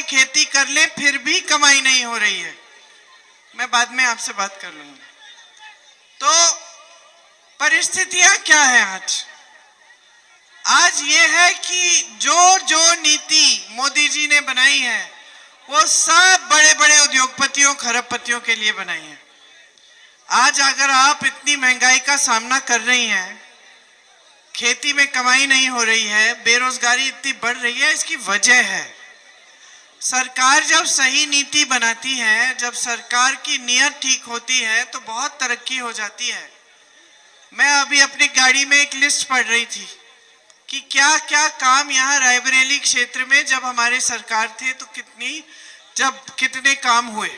खेती कर लें फिर भी कमाई नहीं हो रही है। मैं बाद में आपसे बात कर लूंगा। तो परिस्थितियां क्या है आज ये है कि जो नीति मोदी जी ने बनाई है वो सब बड़े बड़े उद्योगपतियों खरबपतियों के लिए बनाई है। आज अगर आप इतनी महंगाई का सामना कर रही हैं, खेती में कमाई नहीं हो रही है, बेरोजगारी इतनी बढ़ रही है, इसकी वजह है सरकार जब सही नीति बनाती है, जब सरकार की नीयत ठीक होती है तो बहुत तरक्की हो जाती है। मैं अभी अपनी गाड़ी में एक लिस्ट पढ़ रही थी कि क्या क्या काम यहाँ रायबरेली क्षेत्र में जब हमारे सरकार थे तो कितने काम हुए।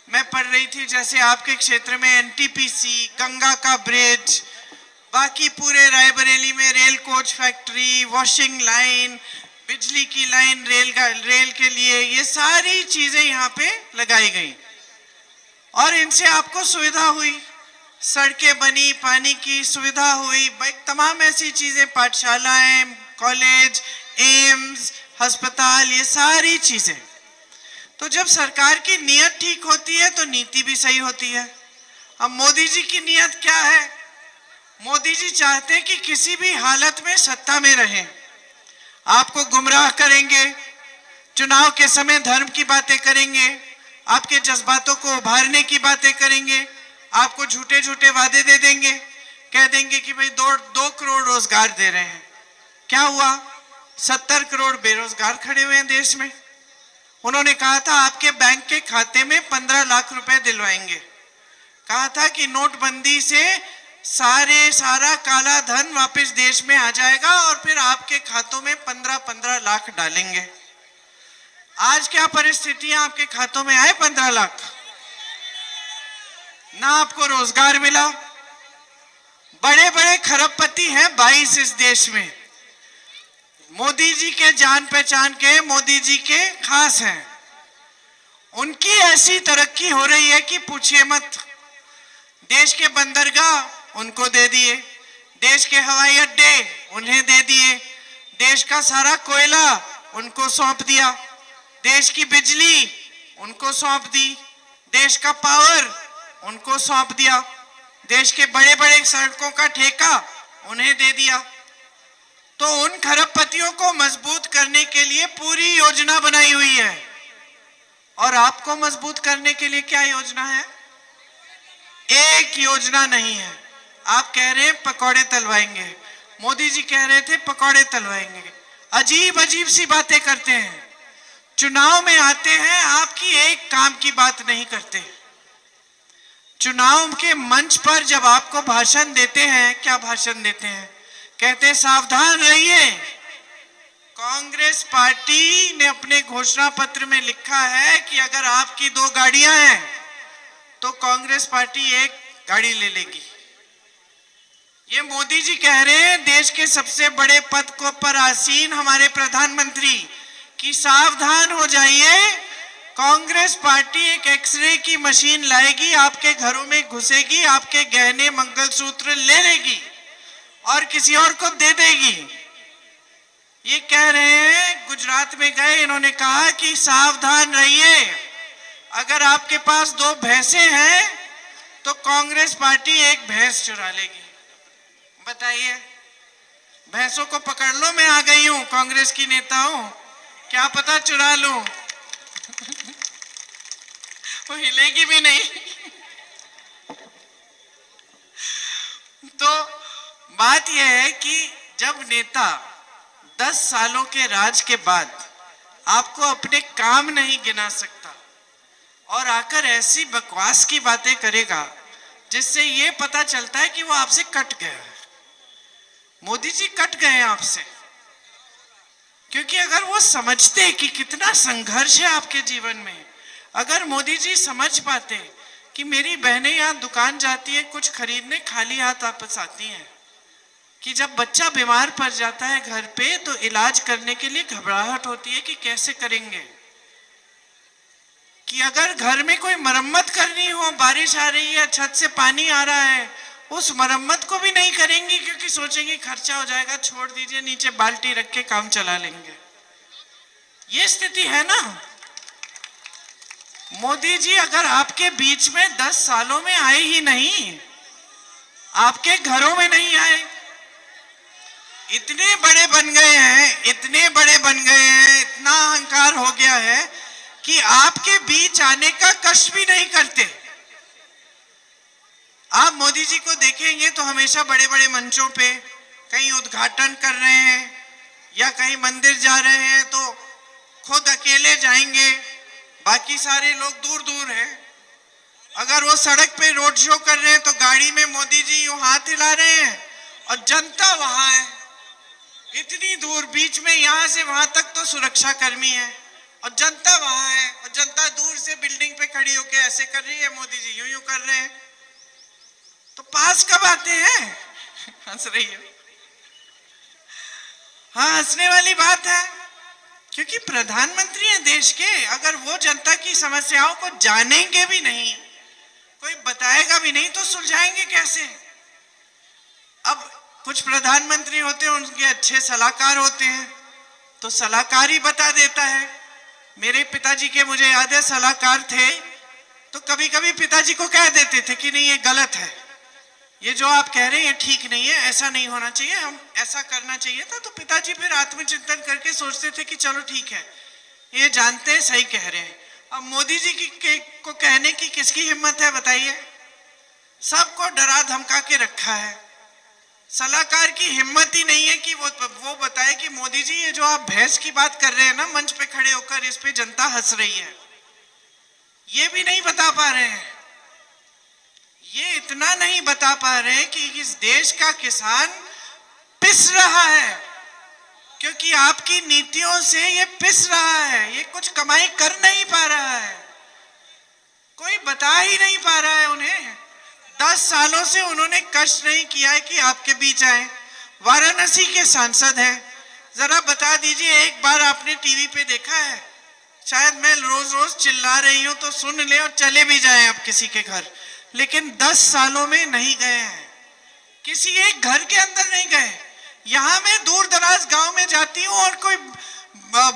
मैं पढ़ रही थी जैसे आपके क्षेत्र में एनटीपीसी, गंगा का ब्रिज, बाकी पूरे रायबरेली में rail coach factory, washing line, बिजली की लाइन रेल के लिए, ये सारी चीजें यहाँ पे लगाई गई और इनसे आपको सुविधा हुई, सड़कें बनी, पानी की सुविधा हुई, तमाम ऐसी चीजें, पाठशालाएं, कॉलेज, एम्स, अस्पताल, ये सारी चीजें। तो जब सरकार की नीयत ठीक होती है तो नीति भी सही होती है। अब मोदी जी की नीयत क्या है? मोदी जी चाहते हैं कि किसी भी हालत में सत्ता में रहें, आपको गुमराह करेंगे, चुनाव के समय धर्म की बातें करेंगे, आपके जज्बातों को उभारने की बातें करेंगे, आपको झूठे झूठे वादे दे देंगे, कह देंगे कि भाई 2 करोड़ रोजगार दे रहे हैं। क्या हुआ? 70 करोड़ बेरोजगार खड़े हुए हैं देश में। उन्होंने कहा था आपके बैंक के खाते में 15 लाख रुपए दिलवाएंगे, कहा था कि नोटबंदी से सारा काला धन वापस देश में आ जाएगा और फिर आपके खातों में 15-15 लाख डालेंगे। आज क्या परिस्थितियां, आपके खातों में आए 15 लाख, ना आपको रोजगार मिला। बड़े बड़े खरबपति हैं 22 इस देश में, मोदी जी के जान पहचान के, मोदी जी के खास हैं। उनकी ऐसी तरक्की हो रही है कि पूछिए मत। देश के बंदरगाह उनको दे दिए, देश के हवाई अड्डे उन्हें दे दिए, देश का सारा कोयला उनको सौंप दिया, देश की बिजली उनको सौंप दी, देश का पावर उनको सौंप दिया, देश के बड़े बड़े सड़कों का ठेका उन्हें दे दिया। तो उन खरबपतियों को मजबूत करने के लिए पूरी योजना बनाई हुई है। और आपको मजबूत करने के लिए क्या योजना है? एक योजना नहीं है। आप कह रहे हैं पकौड़े तलवाएंगे, मोदी जी कह रहे थे पकौड़े तलवाएंगे। अजीब अजीब सी बातें करते हैं, चुनाव में आते हैं, आपकी एक काम की बात नहीं करते। चुनाव के मंच पर जब आपको भाषण देते हैं, क्या भाषण देते हैं? कहते हैं सावधान रहिए। कांग्रेस पार्टी ने अपने घोषणा पत्र में लिखा है कि अगर आपकी 2 गाड़ियां हैं तो कांग्रेस पार्टी 1 गाड़ी ले लेगी। ये मोदी जी कह रहे हैं, देश के सबसे बड़े पद को पर आसीन हमारे प्रधानमंत्री, कि सावधान हो जाइए, कांग्रेस पार्टी एक एक्सरे की मशीन लाएगी, आपके घरों में घुसेगी, आपके गहने मंगलसूत्र ले लेगी और किसी और को दे देगी। ये कह रहे हैं, गुजरात में गए, इन्होंने कहा कि सावधान रहिए, अगर आपके पास 2 भैंसें हैं तो कांग्रेस पार्टी 1 भैंस चुरा लेगी। बताइए, भैंसों को पकड़ लो, मैं आ गई हूं, कांग्रेस की नेता हूं, क्या पता चुरा लूं। वो हिलेगी भी नहीं। तो बात यह है कि जब नेता 10 सालों के राज के बाद आपको अपने काम नहीं गिना सकता और आकर ऐसी बकवास की बातें करेगा जिससे ये पता चलता है कि वो आपसे कट गया है। मोदी जी कट गए हैं आपसे, क्योंकि अगर वो समझते कि कितना संघर्ष है आपके जीवन में, अगर मोदी जी समझ पाते कि मेरी बहनें यहाँ दुकान जाती है कुछ खरीदने, खाली हाथ वापस आती हैं, कि जब बच्चा बीमार पड़ जाता है घर पे तो इलाज करने के लिए घबराहट होती है कि कैसे करेंगे, कि अगर घर में कोई मरम्मत करनी हो, बारिश आ रही है, छत से पानी आ रहा है, उस मरम्मत को भी नहीं करेंगी क्योंकि सोचेंगे खर्चा हो जाएगा, छोड़ दीजिए, नीचे बाल्टी रख के काम चला लेंगे। ये स्थिति है ना। मोदी जी अगर आपके बीच में 10 सालों में आए ही नहीं, आपके घरों में नहीं आए, इतने बड़े बन गए हैं, इतने बड़े बन गए हैं, इतना अहंकार हो गया है कि आपके बीच आने का कष्ट भी नहीं करते। आप मोदी जी को देखेंगे तो हमेशा बड़े बड़े मंचों पे कहीं उद्घाटन कर रहे हैं या कहीं मंदिर जा रहे हैं तो खुद अकेले जाएंगे, बाकी सारे लोग दूर दूर हैं। अगर वो सड़क पे रोड शो कर रहे हैं तो गाड़ी में मोदी जी यूं हाथ हिला रहे हैं और जनता वहां है, इतनी दूर, बीच में यहां से वहां तक तो सुरक्षा कर्मी है और जनता वहां है, और जनता दूर से बिल्डिंग पे खड़ी होकर ऐसे कर रही है, मोदी जी यूं यूं कर रहे हैं। तो पास कब आते हैं? हंस रही है। हाँ, हंसने वाली बात है, क्योंकि प्रधानमंत्री हैं देश के। अगर वो जनता की समस्याओं को जानेंगे भी नहीं, कोई बताएगा भी नहीं, तो सुलझाएंगे कैसे? अब कुछ प्रधानमंत्री होते हैं, उनके अच्छे सलाहकार होते हैं, तो सलाहकार ही बता देता है। मेरे पिताजी के मुझे याद है सलाहकार थे, तो कभी कभी पिताजी को कह देते थे कि नहीं ये गलत है, ये जो आप कह रहे हैं ये ठीक नहीं है, ऐसा नहीं होना चाहिए, हम ऐसा करना चाहिए था। तो पिताजी फिर आत्मचिंतन करके सोचते थे कि चलो ठीक है, ये जानते हैं सही कह रहे हैं। अब मोदी जी को कहने की किसकी हिम्मत है बताइए? सबको डरा धमका के रखा है। सलाहकार की हिम्मत ही नहीं है कि वो बताए कि मोदी जी ये जो आप भैंस की बात कर रहे हैं ना मंच पे खड़े होकर, इस पे जनता हंस रही है, ये भी नहीं बता पा रहे हैं। ये इतना नहीं बता पा रहे हैं कि इस देश का किसान पिस रहा है, क्योंकि आपकी नीतियों से ये पिस रहा है, ये कुछ कमाई कर नहीं पा रहा है, कोई बता ही नहीं पा रहा है उन्हें। 10 सालों से उन्होंने कष्ट नहीं किया है कि आपके बीच आए। वाराणसी के सांसद हैं, जरा बता दीजिए, एक बार आपने टीवी पे देखा है? शायद मैं रोज रोज चिल्ला रही हूं तो सुन ले और चले भी जाए आप किसी के घर, लेकिन 10 सालों में नहीं गए हैं, किसी एक घर के अंदर नहीं गए। यहां मैं दूर दराज गांव में जाती हूं और कोई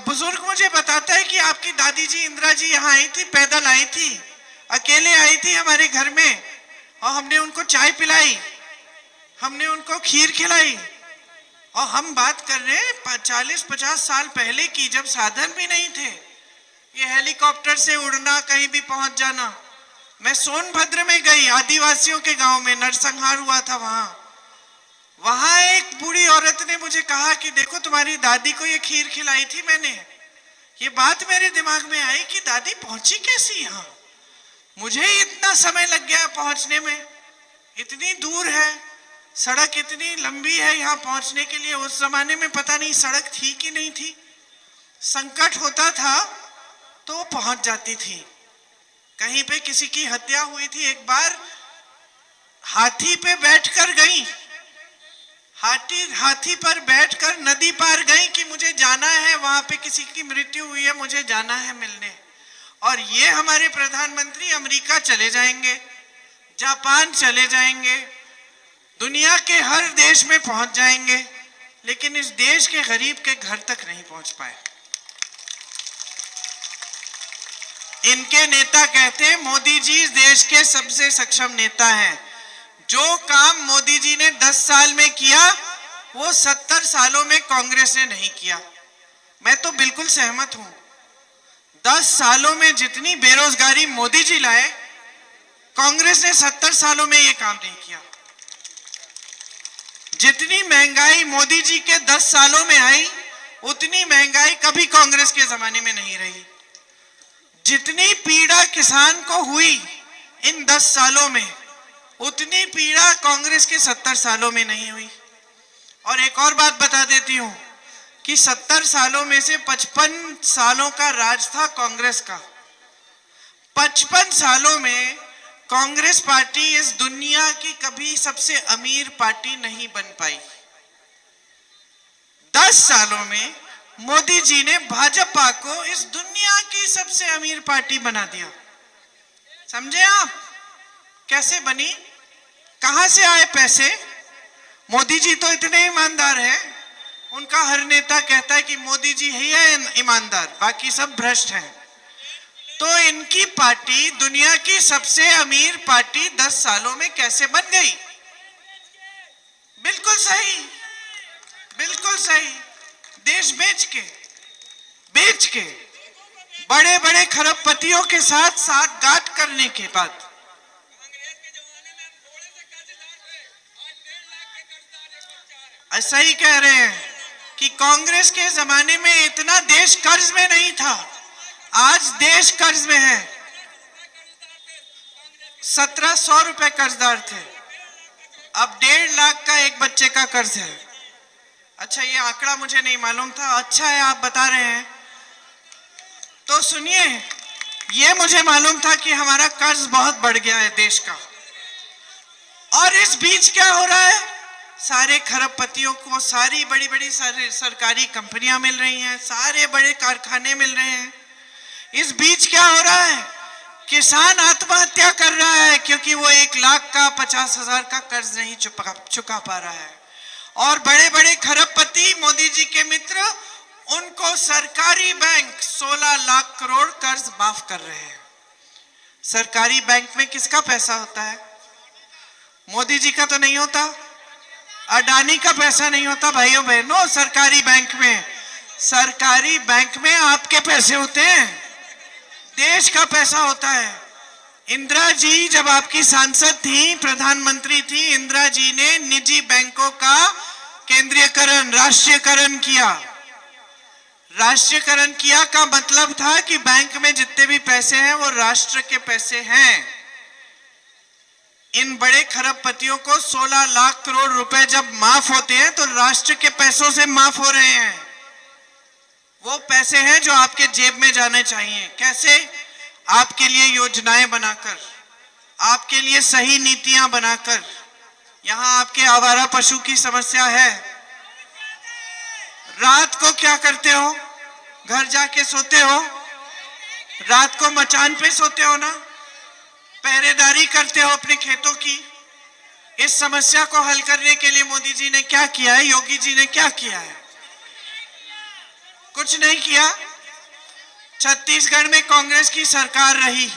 बुजुर्ग मुझे बताता है कि आपकी दादी जी इंदिरा जी यहाँ आई थी, पैदल आई थी, अकेले आई थी हमारे घर में, और हमने उनको चाय पिलाई, हमने उनको खीर खिलाई। और हम बात कर रहे हैं 40-50 साल पहले की, जब साधन भी नहीं थे, ये हेलीकॉप्टर से उड़ना, कहीं भी पहुंच जाना। मैं सोनभद्र में गई, आदिवासियों के गांव में नरसंहार हुआ था, वहां एक बूढ़ी औरत ने मुझे कहा कि देखो तुम्हारी दादी को ये खीर खिलाई थी मैंने। ये बात मेरे दिमाग में आई कि दादी पहुंची कैसी यहाँ, मुझे इतना समय लग गया पहुंचने में, इतनी दूर है, सड़क इतनी लंबी है यहाँ पहुंचने के लिए। उस जमाने में पता नहीं सड़क थी कि नहीं थी, संकट होता था तो पहुंच जाती थी। कहीं पे किसी की हत्या हुई थी, एक बार हाथी पे बैठकर गई, हाथी पर बैठकर नदी पार गई कि मुझे जाना है, वहां पे किसी की मृत्यु हुई है, मुझे जाना है मिलने। और ये हमारे प्रधानमंत्री अमेरिका चले जाएंगे, जापान चले जाएंगे, दुनिया के हर देश में पहुंच जाएंगे, लेकिन इस देश के गरीब के घर तक नहीं पहुंच पाए। इनके नेता कहते हैं मोदी जी इस देश के सबसे सक्षम नेता हैं। जो काम मोदी जी ने 10 साल में किया वो 70 सालों में कांग्रेस ने नहीं किया। मैं तो बिल्कुल सहमत हूं। 10 सालों में जितनी बेरोजगारी मोदी जी लाए, कांग्रेस ने 70 सालों में ये काम नहीं किया। जितनी महंगाई मोदी जी के 10 सालों में आई, उतनी महंगाई कभी कांग्रेस के जमाने में नहीं रही। जितनी पीड़ा किसान को हुई इन 10 सालों में, उतनी पीड़ा कांग्रेस के 70 सालों में नहीं हुई। और एक और बात बता देती हूं कि 70 सालों में से 55 सालों का राज था कांग्रेस का। 55 सालों में कांग्रेस पार्टी इस दुनिया की कभी सबसे अमीर पार्टी नहीं बन पाई। 10 सालों में मोदी जी ने भाजपा को इस दुनिया की सबसे अमीर पार्टी बना दिया। समझे आप कैसे बनी, कहां से आए पैसे? मोदी जी तो इतने ईमानदार हैं, उनका हर नेता कहता है कि मोदी जी ही है ईमानदार, बाकी सब भ्रष्ट हैं। तो इनकी पार्टी दुनिया की सबसे अमीर पार्टी 10 सालों में कैसे बन गई? बिल्कुल सही, बिल्कुल सही। देश बेच के बड़े बड़े खरबपतियों के साथ साठगांठ करने के बाद ऐसा ही कह रहे हैं कि कांग्रेस के जमाने में इतना देश कर्ज में नहीं था, आज देश कर्ज में है। 1700 रुपए कर्जदार थे, अब 1.5 लाख का एक बच्चे का कर्ज है। अच्छा, ये आंकड़ा मुझे नहीं मालूम था, अच्छा है आप बता रहे हैं। तो सुनिए, ये मुझे मालूम था कि हमारा कर्ज बहुत बढ़ गया है देश का। और इस बीच क्या हो रहा है? सारे खरबपतियों को सारी बड़ी बड़ी सरकारी कंपनियां मिल रही हैं, सारे बड़े कारखाने मिल रहे हैं। इस बीच क्या हो रहा है? किसान आत्महत्या कर रहा है क्योंकि वो 1 लाख का 50,000 का कर्ज नहीं चुका पा रहा है। और बड़े बड़े खरबपति मोदी जी के मित्र, उनको सरकारी बैंक 16 लाख करोड़ कर्ज माफ कर रहे हैं। सरकारी बैंक में किसका पैसा होता है? मोदी जी का तो नहीं होता, अडानी का पैसा नहीं होता भाइयों बहनों। सरकारी बैंक में आपके पैसे होते हैं, देश का पैसा होता है। इंदिरा जी जब आपकी सांसद थी, प्रधानमंत्री थी, इंदिरा जी ने निजी बैंकों का केंद्रीयकरण, राष्ट्रीयकरण किया। राष्ट्रीयकरण किया का मतलब था कि बैंक में जितने भी पैसे हैं वो राष्ट्र के पैसे हैं। इन बड़े खरबपतियों को 16 लाख करोड़ रुपए जब माफ होते हैं तो राष्ट्र के पैसों से माफ हो रहे हैं। वो पैसे हैं जो आपके जेब में जाने चाहिए। कैसे? आपके लिए योजनाएं बनाकर, आपके लिए सही नीतियां बनाकर। यहां आपके आवारा पशु की समस्या है, रात को क्या करते हो? घर जाके सोते हो? रात को मचान पे सोते हो ना? पहरेदारी करते हो अपने खेतों की। इस समस्या को हल करने के लिए मोदी जी ने क्या किया है? योगी जी ने क्या किया है? कुछ नहीं किया। छत्तीसगढ़ में कांग्रेस की सरकार रही।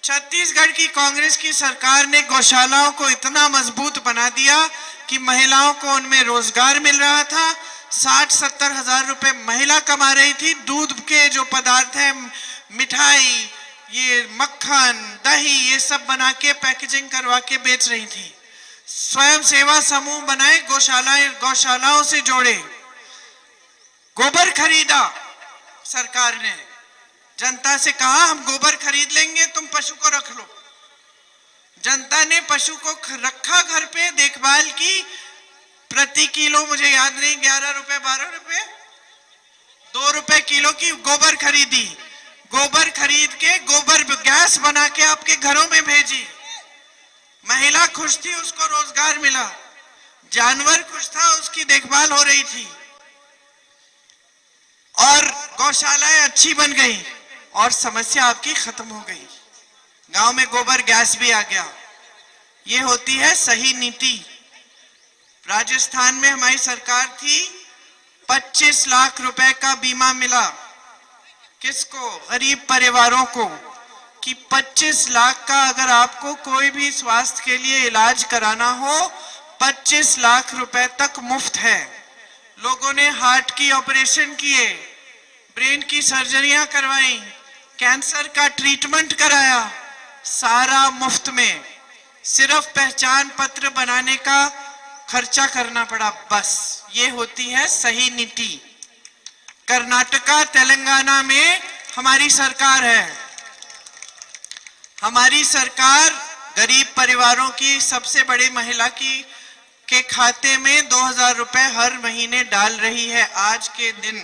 छत्तीसगढ़ की कांग्रेस की सरकार ने गौशालाओं को इतना मजबूत बना दिया कि महिलाओं को उनमें रोजगार मिल रहा था। 60-70 हजार रुपए महिला कमा रही थी। दूध के जो पदार्थ हैं, मिठाई, ये मक्खन, दही, ये सब बना के पैकेजिंग करवा के बेच रही थी। स्वयं सेवा समूह बनाए, गौशालाओं से जोड़े, गोबर खरीदा। सरकार ने जनता से कहा हम गोबर खरीद लेंगे, तुम पशु को रख लो। जनता ने पशु को रखा, घर पे देखभाल की। प्रति किलो मुझे याद नहीं, 11 रुपए 12 रुपए 2 रुपए किलो की गोबर खरीदी। गोबर खरीद के गोबर गैस बना के आपके घरों में भेजी। महिला खुश थी, उसको रोजगार मिला। जानवर खुश था, उसकी देखभाल हो रही थी। और गौशालाएं अच्छी बन गई और समस्या आपकी खत्म हो गई। गांव में गोबर गैस भी आ गया। ये होती है सही नीति। राजस्थान में हमारी सरकार थी, 25 लाख रुपए का बीमा मिला। किसको? गरीब परिवारों को। कि 25 लाख का अगर आपको कोई भी स्वास्थ्य के लिए इलाज कराना हो, 25 लाख रुपए तक मुफ्त है। लोगों ने हार्ट की ऑपरेशन किए, ब्रेन की सर्जरियां करवाई, कैंसर का ट्रीटमेंट कराया, सारा मुफ्त में। सिर्फ पहचान पत्र बनाने का खर्चा करना पड़ा, बस। ये होती है सही नीति। कर्नाटका, तेलंगाना में हमारी सरकार है। हमारी सरकार गरीब परिवारों की सबसे बड़ी महिला के खाते में 2000 रुपए हर महीने डाल रही है। आज के दिन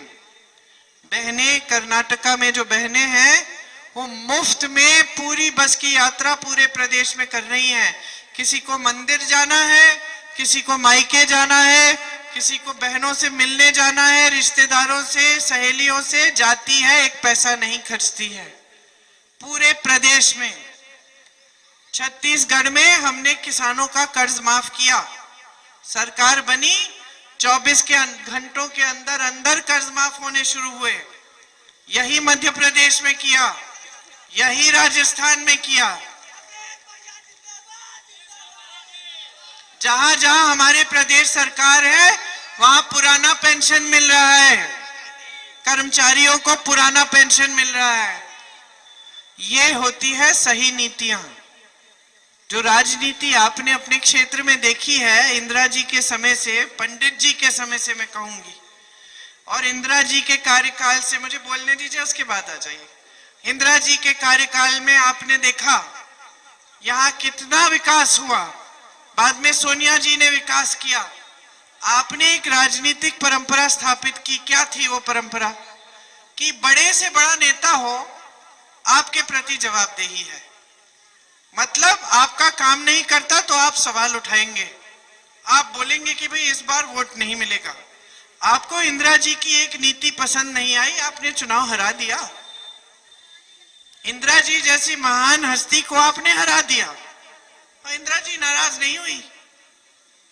बहनें, कर्नाटका में जो बहनें हैं, वो मुफ्त में पूरी बस की यात्रा पूरे प्रदेश में कर रही हैं। किसी को मंदिर जाना है, किसी को मायके जाना है, किसी को बहनों से मिलने जाना है, रिश्तेदारों से, सहेलियों से जाती है, एक पैसा नहीं खर्चती है। पूरे प्रदेश में। छत्तीसगढ़ में हमने किसानों का कर्ज माफ किया। सरकार बनी, 24 घंटों के अंदर अंदर कर्ज माफ होने शुरू हुए। यही मध्य प्रदेश में किया, यही राजस्थान में किया। जहां जहां हमारे प्रदेश सरकार है वहां पुराना पेंशन मिल रहा है, कर्मचारियों को पुराना पेंशन मिल रहा है। ये होती है सही नीतियां। जो राजनीति आपने अपने क्षेत्र में देखी है इंदिरा जी के समय से, पंडित जी के समय से मैं कहूंगी, और इंदिरा जी के कार्यकाल से, मुझे बोलने दीजिए उसके बाद आ जाइए। इंदिरा जी के कार्यकाल में आपने देखा यहां कितना विकास हुआ। बाद में सोनिया जी ने विकास किया। आपने एक राजनीतिक परंपरा स्थापित की। क्या थी वो परंपरा? कि बड़े से बड़ा नेता हो आपके प्रति जवाबदेही है। मतलब आपका काम नहीं करता तो आप सवाल उठाएंगे, आप बोलेंगे कि भाई इस बार वोट नहीं मिलेगा। आपको इंदिरा जी की एक नीति पसंद नहीं आई, आपने चुनाव हरा दिया। इंदिरा जी जैसी महान हस्ती को आपने हरा दिया। और इंदिरा जी नाराज नहीं हुई,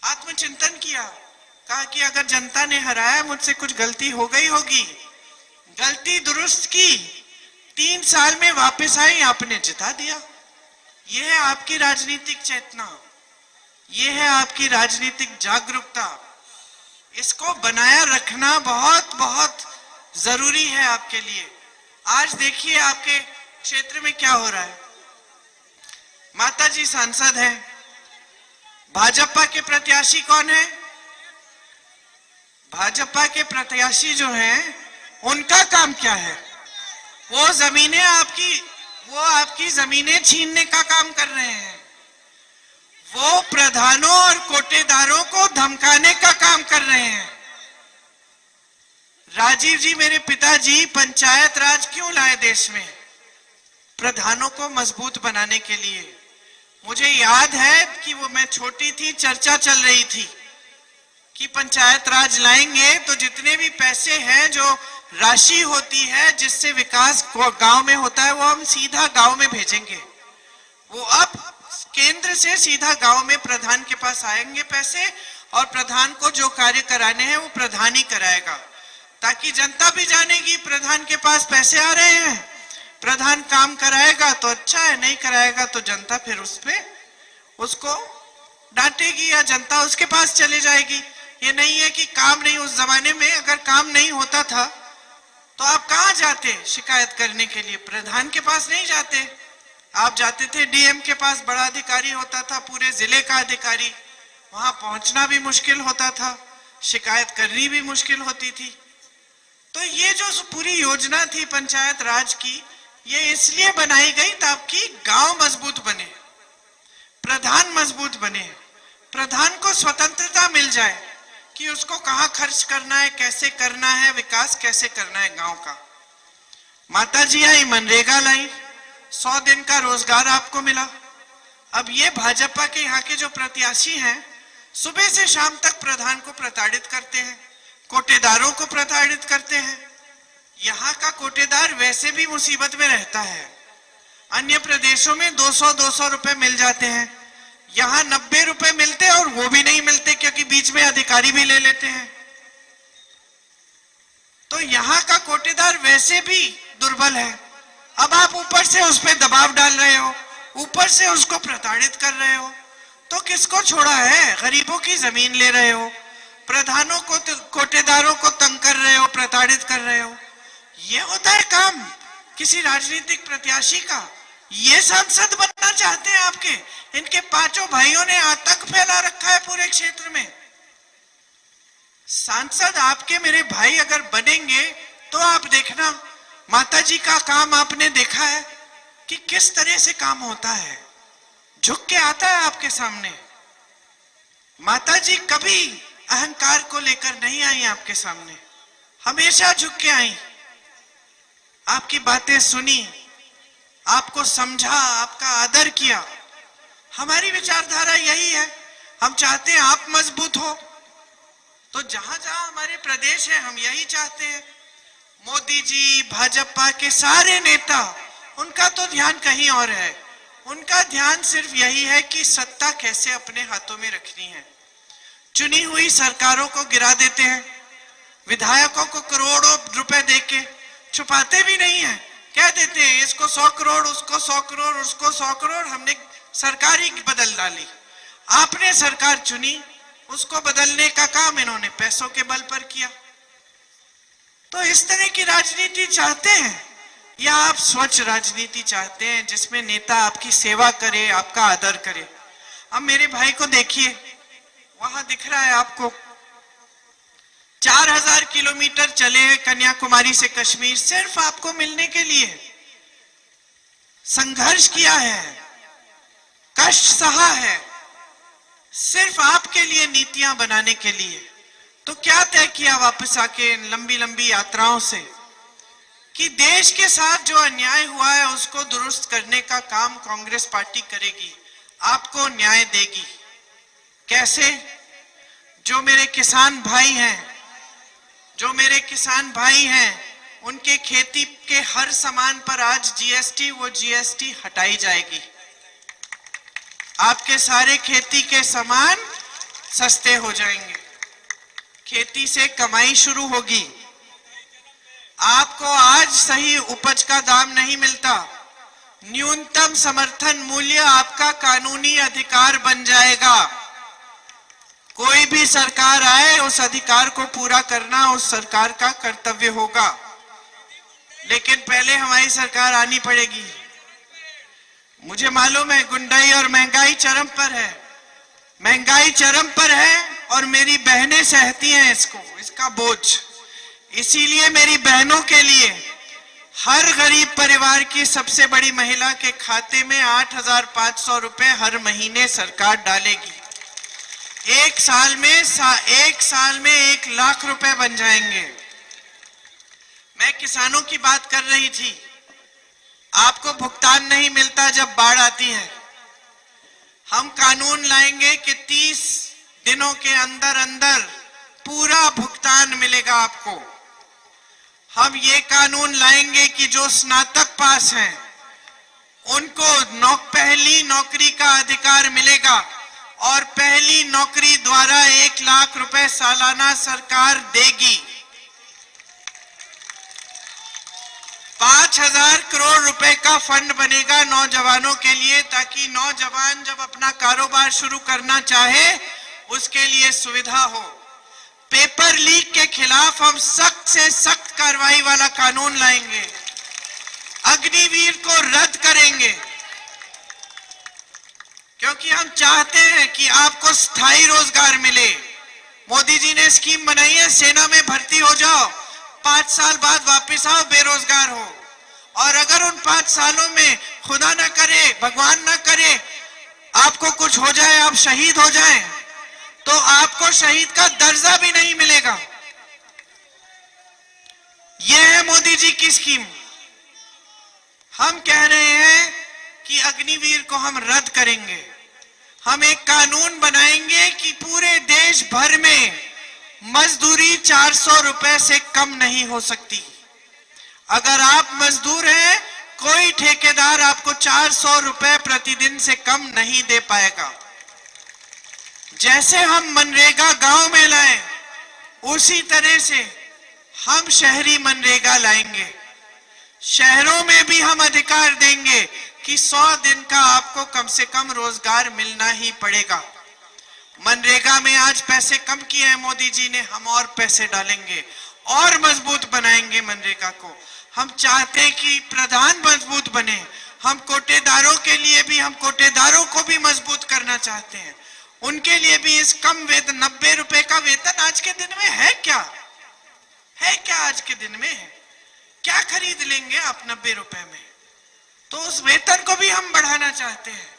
आत्मचिंतन किया, कहा कि अगर जनता ने हराया, मुझसे कुछ गलती हो गई होगी, गलती दुरुस्त की, 3 साल में वापस आई, आपने जिता दिया। यह है आपकी राजनीतिक चेतना, यह है आपकी राजनीतिक जागरूकता। इसको बनाया रखना बहुत बहुत जरूरी है आपके लिए। आज देखिए आपके क्षेत्र में क्या हो रहा है। माता जी सांसद हैं, भाजपा के प्रत्याशी कौन है? भाजपा के प्रत्याशी जो हैं, उनका काम क्या है? वो आपकी जमीनें छीनने का काम कर रहे हैं। वो प्रधानों और कोटेदारों को धमकाने का काम कर रहे हैं। राजीव जी, मेरे पिताजी, पंचायत राज क्यों लाए देश में? प्रधानों को मजबूत बनाने के लिए। मुझे याद है कि वो मैं छोटी थी, चर्चा चल रही थी कि पंचायत राज लाएंगे तो जितने भी पैसे हैं, जो राशि होती है जिससे विकास गांव में होता है, वो हम सीधा गांव में भेजेंगे। वो अब केंद्र से सीधा गांव में प्रधान के पास आएंगे पैसे, और प्रधान को जो कार्य कराने हैं वो प्रधान ही कराएगा, ताकि जनता भी जानेगी प्रधान के पास पैसे आ रहे हैं। प्रधान काम कराएगा तो अच्छा है, नहीं कराएगा तो जनता फिर उसको डांटेगी या जनता उसके पास चले जाएगी। ये नहीं है कि काम नहीं, उस जमाने में अगर काम नहीं होता था तो आप कहां जाते शिकायत करने के लिए? प्रधान के पास नहीं जाते, आप जाते थे डीएम के पास। बड़ा अधिकारी होता था, पूरे जिले का अधिकारी, वहां पहुंचना भी मुश्किल होता था, शिकायत करनी भी मुश्किल होती थी। तो ये जो पूरी योजना थी पंचायत राज की, ये इसलिए बनाई गई ताकि गांव मजबूत बने, प्रधान मजबूत बने, प्रधान को स्वतंत्रता मिल जाए कि उसको कहां खर्च करना है, कैसे करना है, विकास कैसे करना है गांव का। माता जी आई, मनरेगा लाई, 100 दिन का रोजगार आपको मिला। अब ये भाजपा के यहाँ के जो प्रत्याशी हैं, सुबह से शाम तक प्रधान को प्रताड़ित करते हैं, कोटेदारों को प्रताड़ित करते हैं। यहाँ का कोटेदार वैसे भी मुसीबत में रहता है। अन्य प्रदेशों में 200-200 रुपए मिल जाते हैं, यहाँ 90 रुपए मिलते हैं, और वो भी नहीं मिलते क्योंकि बीच में अधिकारी भी ले लेते हैं। तो यहाँ का कोटेदार वैसे भी दुर्बल है। अब आप ऊपर से उस पर दबाव डाल रहे हो, ऊपर से उसको प्रताड़ित कर रहे हो, तो किसको छोड़ा है? गरीबों की जमीन ले रहे हो, प्रधानों को, कोटेदारों को तंग कर रहे हो, प्रताड़ित कर रहे हो। ये होता है काम किसी राजनीतिक प्रत्याशी का? ये सांसद बनना चाहते हैं आपके? इनके 5 भाइयों ने आतंक फैला रखा है पूरे क्षेत्र में। सांसद आपके मेरे भाई अगर बनेंगे तो आप देखना, माता जी का काम आपने देखा है कि किस तरह से काम होता है, झुक के आता है आपके सामने। माता जी कभी अहंकार को लेकर नहीं आई आपके सामने, हमेशा झुक के आई, आपकी बातें सुनी, आपको समझा, आपका आदर किया। हमारी विचारधारा यही है, हम चाहते हैं आप मजबूत हो। तो जहां जहां हमारे प्रदेश है, हम यही चाहते हैं। मोदी जी, भाजपा के सारे नेता, उनका तो ध्यान कहीं और है। उनका ध्यान सिर्फ यही है कि सत्ता कैसे अपने हाथों में रखनी है। चुनी हुई सरकारों को गिरा देते हैं, विधायकों को करोड़ों रुपए देके, छुपाते भी नहीं है, कह देते हैं इसको 100 करोड़, उसको 100 करोड़, उसको 100 करोड़, हमने सरकार ही बदल डाली। आपने सरकार चुनी, उसको बदलने का काम इन्होंने पैसों के बल पर किया। तो इस तरह की राजनीति चाहते हैं या आप स्वच्छ राजनीति चाहते हैं जिसमें नेता आपकी सेवा करे, आपका आदर करे? अब मेरे भाई को देखिए, वहां दिख रहा है आपको, 4000 किलोमीटर चले हैं कन्याकुमारी से कश्मीर, सिर्फ आपको मिलने के लिए। संघर्ष किया है, कष्ट सहा है, सिर्फ आपके लिए नीतियां बनाने के लिए। तो क्या तय किया वापस आके लंबी लंबी यात्राओं से कि देश के साथ जो अन्याय हुआ है उसको दुरुस्त करने का काम कांग्रेस पार्टी करेगी, आपको न्याय देगी। कैसे? जो मेरे किसान भाई हैं, उनके खेती के हर सामान पर आज जीएसटी, वो जीएसटी हटाई जाएगी। आपके सारे खेती के सामान सस्ते हो जाएंगे, खेती से कमाई शुरू होगी। आपको आज सही उपज का दाम नहीं मिलता, न्यूनतम समर्थन मूल्य आपका कानूनी अधिकार बन जाएगा। कोई भी सरकार आए, उस अधिकार को पूरा करना उस सरकार का कर्तव्य होगा। लेकिन पहले हमारी सरकार आनी पड़ेगी। मुझे मालूम है गुंडाई और महंगाई चरम पर है, महंगाई चरम पर है और मेरी बहनें सहती हैं इसका बोझ। इसीलिए मेरी बहनों के लिए हर गरीब परिवार की सबसे बड़ी महिला के खाते में 8500 रुपए हर महीने सरकार डालेगी। एक साल में 1 लाख रुपए बन जाएंगे। मैं किसानों की बात कर रही थी, आपको भुगतान नहीं मिलता जब बाढ़ आती है। हम कानून लाएंगे कि 30 दिनों के अंदर अंदर पूरा भुगतान मिलेगा आपको। हम ये कानून लाएंगे कि जो स्नातक पास हैं उनको पहली नौकरी का अधिकार मिलेगा और पहली नौकरी द्वारा 1 लाख रुपए सालाना सरकार देगी। 5000 करोड़ रुपए का फंड बनेगा नौजवानों के लिए, ताकि नौजवान जब अपना कारोबार शुरू करना चाहे उसके लिए सुविधा हो। पेपर लीक के खिलाफ हम सख्त से सख्त कार्रवाई वाला कानून लाएंगे। अग्निवीर को रद्द करेंगे, क्योंकि हम चाहते हैं कि आपको स्थायी रोजगार मिले। मोदी जी ने स्कीम बनाई है, सेना में भर्ती हो जाओ, 5 साल बाद वापस आओ, बेरोजगार हो। और अगर उन 5 सालों में खुदा ना करे, भगवान ना करे, आपको कुछ हो जाए, आप शहीद हो जाएं, तो आपको शहीद का दर्जा भी नहीं मिलेगा। यह है मोदी जी की स्कीम। हम कह रहे हैं कि अग्निवीर को हम रद्द करेंगे। हम एक कानून बनाएंगे कि पूरे देश भर में मजदूरी 400 रुपए से कम नहीं हो सकती। अगर आप मजदूर हैं, कोई ठेकेदार आपको 400 रुपए प्रतिदिन से कम नहीं दे पाएगा। जैसे हम मनरेगा गांव में लाए, उसी तरह से हम शहरी मनरेगा लाएंगे। शहरों में भी हम अधिकार देंगे कि 100 दिन का आपको कम से कम रोजगार मिलना ही पड़ेगा। मनरेगा में आज पैसे कम किए हैं मोदी जी ने, हम और पैसे डालेंगे और मजबूत बनाएंगे मनरेगा को। हम चाहते हैं कि प्रधान मजबूत बने। हम कोटेदारों के लिए भी, हम कोटेदारों को भी मजबूत करना चाहते हैं। उनके लिए भी इस कम वेतन, 90 रुपए का वेतन आज के दिन में है क्या? है क्या आज के दिन में? क्या खरीद लेंगे आप 90 रुपए में? तो उस वेतन को भी हम बढ़ाना चाहते हैं।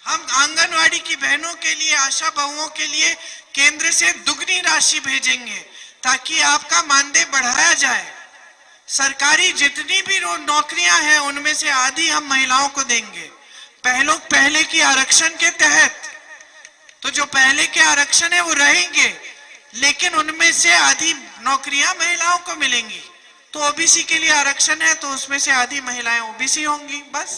हम आंगनवाड़ी की बहनों के लिए, आशा बहुओं के लिए केंद्र से दुगनी राशि भेजेंगे ताकि आपका मानदेय बढ़ाया जाए। सरकारी जितनी भी नौकरियां हैं उनमें से आधी हम महिलाओं को देंगे। पहले की आरक्षण के तहत तो जो पहले के आरक्षण है वो रहेंगे, लेकिन उनमें से आधी नौकरियां महिलाओं को मिलेंगी। तो ओबीसी के लिए आरक्षण है तो उसमें से आधी महिलाएं ओबीसी होंगी। बस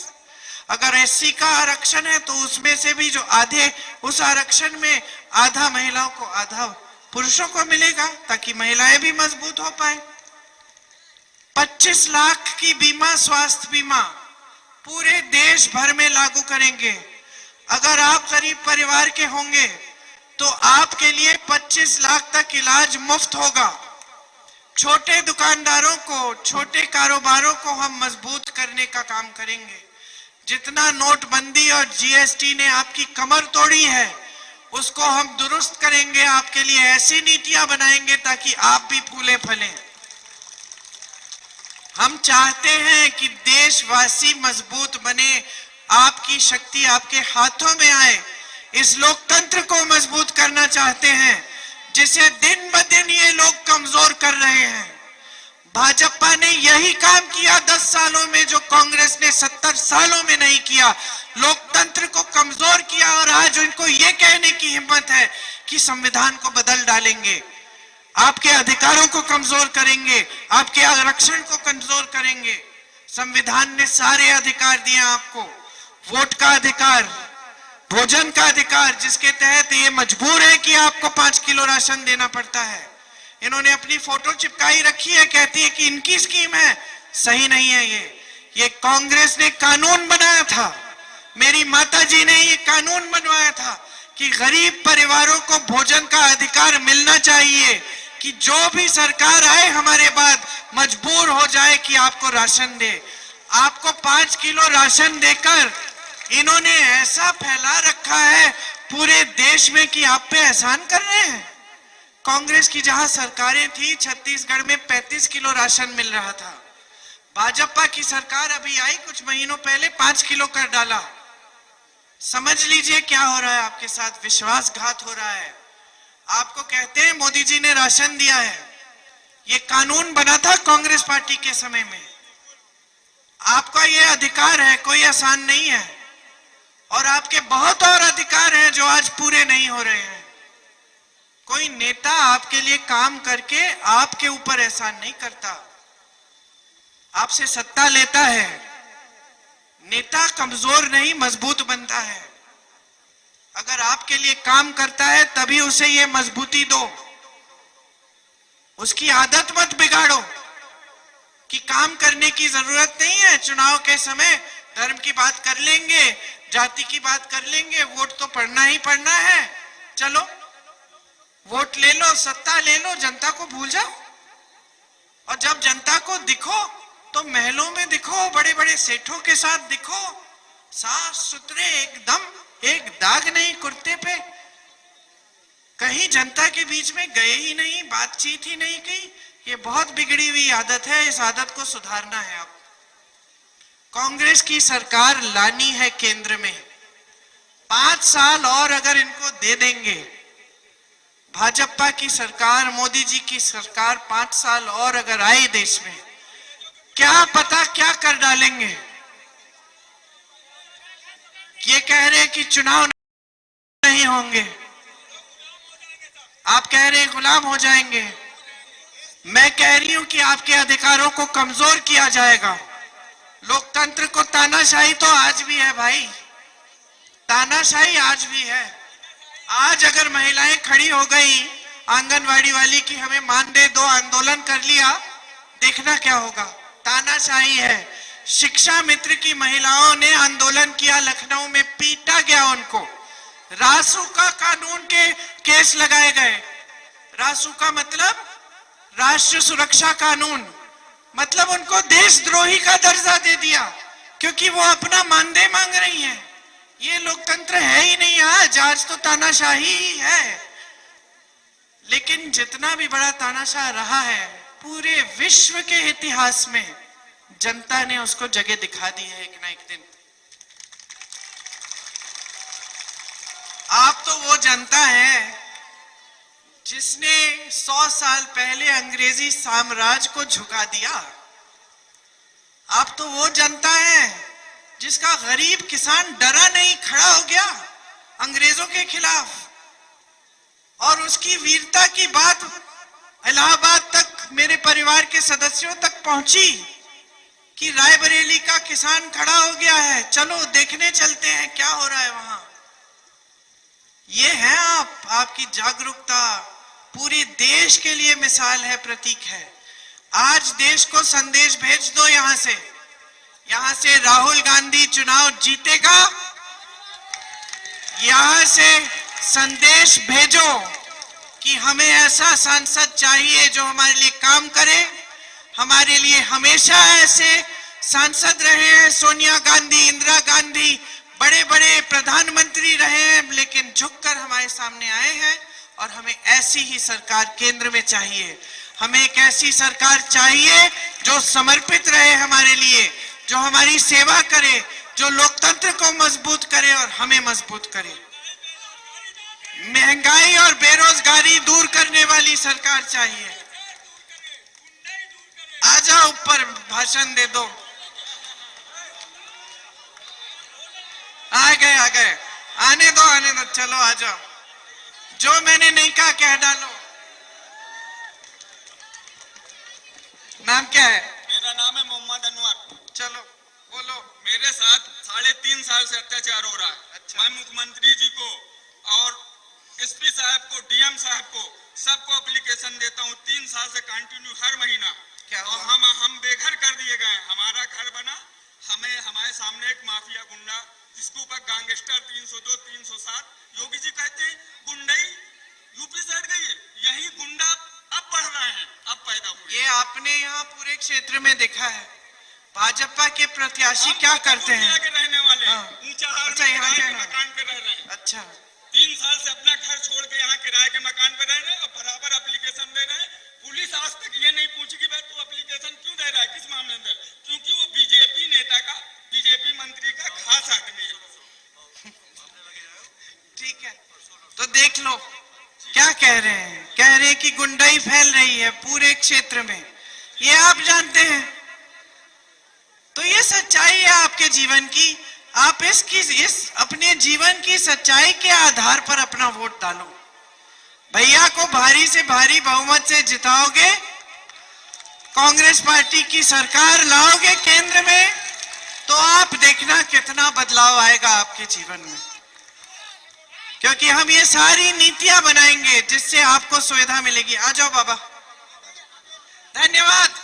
अगर एससी का आरक्षण है तो उसमें से भी जो आधे, उस आरक्षण में आधा महिलाओं को, आधा पुरुषों को मिलेगा, ताकि महिलाएं भी मजबूत हो पाए। 25 लाख की बीमा, स्वास्थ्य बीमा पूरे देश भर में लागू करेंगे। अगर आप गरीब परिवार के होंगे तो आपके लिए 25 लाख तक इलाज मुफ्त होगा। छोटे दुकानदारों को, छोटे कारोबारों को हम मजबूत करने का काम करेंगे। जितना नोटबंदी और जीएसटी ने आपकी कमर तोड़ी है, उसको हम दुरुस्त करेंगे। आपके लिए ऐसी नीतियां बनाएंगे ताकि आप भी फूले फलें। हम चाहते हैं कि देशवासी मजबूत बने, आपकी शक्ति आपके हाथों में आए। इस लोकतंत्र को मजबूत करना चाहते हैं जिसे दिन ब दिन ये लोग कमजोर कर रहे हैं। भाजपा ने यही काम किया 10 सालों में जो कांग्रेस ने 70 सालों में नहीं किया। लोकतंत्र को कमजोर किया और आज उनको ये कहने की हिम्मत है कि संविधान को बदल डालेंगे, आपके अधिकारों को कमजोर करेंगे, आपके आरक्षण को कमजोर करेंगे। संविधान ने सारे अधिकार दिए आपको, वोट का अधिकार, भोजन का अधिकार, जिसके तहत ये मजबूर है कि आपको 5 किलो राशन देना पड़ता है। इन्होंने अपनी फोटो चिपकाई रखी है, कहती है कि इनकी स्कीम है। सही नहीं है ये कांग्रेस ने कानून बनाया था, मेरी माताजी ने ये कानून बनवाया था कि गरीब परिवारों को भोजन का अधिकार मिलना चाहिए, कि जो भी सरकार आए हमारे बाद मजबूर हो जाए कि आपको राशन दे। आपको 5 किलो राशन देकर इन्होंने ऐसा फैला रखा है पूरे देश में कि आप पे एहसान कर रहे हैं। कांग्रेस की जहां सरकारें थी, छत्तीसगढ़ में 35 किलो राशन मिल रहा था। भाजपा की सरकार अभी आई कुछ महीनों पहले, 5 किलो कर डाला। समझ लीजिए क्या हो रहा है आपके साथ, विश्वासघात हो रहा है। आपको कहते हैं मोदी जी ने राशन दिया है, ये कानून बना था कांग्रेस पार्टी के समय में। आपका ये अधिकार है, कोई आसान नहीं है, और आपके बहुत और अधिकार हैं जो आज पूरे नहीं हो रहे हैं। कोई नेता आपके लिए काम करके आपके ऊपर एहसान नहीं करता, आपसे सत्ता लेता है। नेता कमजोर नहीं मजबूत बनता है। अगर आपके लिए काम करता है तभी उसे ये मजबूती दो, उसकी आदत मत बिगाड़ो कि काम करने की जरूरत नहीं है। चुनाव के समय धर्म की बात कर लेंगे, जाति की बात कर लेंगे, वोट तो पड़ना ही पड़ना है, चलो वोट ले लो, सत्ता ले लो, जनता को भूल जाओ। और जब जनता को दिखो तो महलों में दिखो, बड़े बड़े सेठों के साथ दिखो, साफ सुथरे एकदम, एक दाग नहीं कुर्ते पे, कहीं जनता के बीच में गए ही नहीं, बातचीत ही नहीं की। ये बहुत बिगड़ी हुई आदत है, इस आदत को सुधारना है। आप कांग्रेस की सरकार लानी है केंद्र में, 5 साल और अगर इनको दे देंगे, भाजपा की सरकार, मोदी जी की सरकार 5 साल और अगर आई देश में, क्या पता क्या कर डालेंगे। ये कह रहे हैं कि चुनाव नहीं होंगे, आप कह रहे हैं गुलाम हो जाएंगे। मैं कह रही हूं कि आपके अधिकारों को कमजोर किया जाएगा। लोकतंत्र को तानाशाही तो आज भी है भाई, तानाशाही आज भी है। आज अगर महिलाएं खड़ी हो गई आंगनवाड़ी वाली की हमें मानदेय दो, आंदोलन कर लिया, देखना क्या होगा। तानाशाही है। शिक्षा मित्र की महिलाओं ने आंदोलन किया, लखनऊ में पीटा गया उनको, रासुका कानून के केस लगाए गए। रासुका मतलब राष्ट्रीय सुरक्षा कानून, मतलब उनको देशद्रोही का दर्जा दे दिया क्योंकि वो अपना मानदेय मांग रही हैं। ये लोकतंत्र है ही नहीं आज तो तानाशाही ही है। लेकिन जितना भी बड़ा तानाशाह रहा है, पूरे विश्व के इतिहास में जनता ने उसको जगह दिखा दी है एक ना एक दिन। आप तो वो जनता है जिसने 100 साल पहले अंग्रेजी साम्राज्य को झुका दिया। आप तो वो जनता है जिसका गरीब किसान डरा नहीं, खड़ा हो गया अंग्रेजों के खिलाफ, और उसकी वीरता की बात इलाहाबाद तक, मेरे परिवार के सदस्यों तक पहुंची। कि रायबरेली का किसान खड़ा हो गया है, चलो देखने चलते हैं क्या हो रहा है वहां। ये है आपकी जागरूकता, पूरे देश के लिए मिसाल है, प्रतीक है। आज देश को संदेश भेज दो यहां से राहुल गांधी चुनाव जीतेगा। यहां से संदेश भेजो कि हमें ऐसा सांसद चाहिए जो हमारे लिए काम करे। हमारे लिए हमेशा ऐसे सांसद रहे हैं, सोनिया गांधी, इंदिरा गांधी, बड़े बड़े प्रधानमंत्री रहे हैं, लेकिन झुककर हमारे सामने आए हैं। और हमें ऐसी ही सरकार केंद्र में चाहिए। हमें एक ऐसी सरकार चाहिए जो समर्पित रहे हमारे लिए, जो हमारी सेवा करे, जो लोकतंत्र को मजबूत करे और हमें मजबूत करे। महंगाई और बेरोजगारी दूर करने वाली सरकार चाहिए। आ जाओ ऊपर, भाषण दे दो। आ गए आने दो, चलो आ जाओ। जो मैंने नहीं कहा कह डालो। नाम क्या है? मेरा नाम है मोहम्मद अनवर। चलो बोलो। मेरे साथ 3.5 साल से अत्याचार हो रहा है। अच्छा। मैं मुख्यमंत्री जी को और एसपी साहब को, डीएम साहब को, सबको एप्लीकेशन देता हूँ 3 साल से कंटिन्यू हर महीना। क्या और हम बेघर कर दिए गए। हमारा घर बना, हमारे सामने एक माफिया गुंडा जिसके ऊपर गैंगस्टर 302, 307, योगी जी कहते हैं गुंडाई यूपी से हट गई है। यही गुंडा अब बढ़ रहे हैं, अब पैदा हुए। ये आपने यहाँ पूरे क्षेत्र में देखा है। भाजपा के प्रत्याशी क्या करते हैं? रहने वाले ऊंचा किराए के मकान पे रह रहे हैं। अच्छा, 3 साल से अपना घर छोड़ के यहाँ किराए के मकान पे रह रहे हैं और बराबर एप्लीकेशन दे रहे हैं। पुलिस आज तक ये नहीं पूछी कि भाई तू एप्लीकेशन क्यों दे रहा है, किस मामले में? क्योंकि वो बीजेपी नेता का, बीजेपी मंत्री का खास आदमी है। ठीक है, तो देख लो क्या कह रहे हैं। कह रहे हैं कि गुंडाई फैल रही है पूरे क्षेत्र में, ये आप जानते हैं। तो ये सच्चाई है आपके जीवन की। आप इस अपने जीवन की सच्चाई के आधार पर अपना वोट डालो। भैया को भारी से भारी बहुमत से जिताओगे, कांग्रेस पार्टी की सरकार लाओगे केंद्र में, तो आप देखना कितना बदलाव आएगा आपके जीवन में। क्योंकि हम ये सारी नीतियां बनाएंगे जिससे आपको सुविधा मिलेगी। आ जाओ बाबा, धन्यवाद।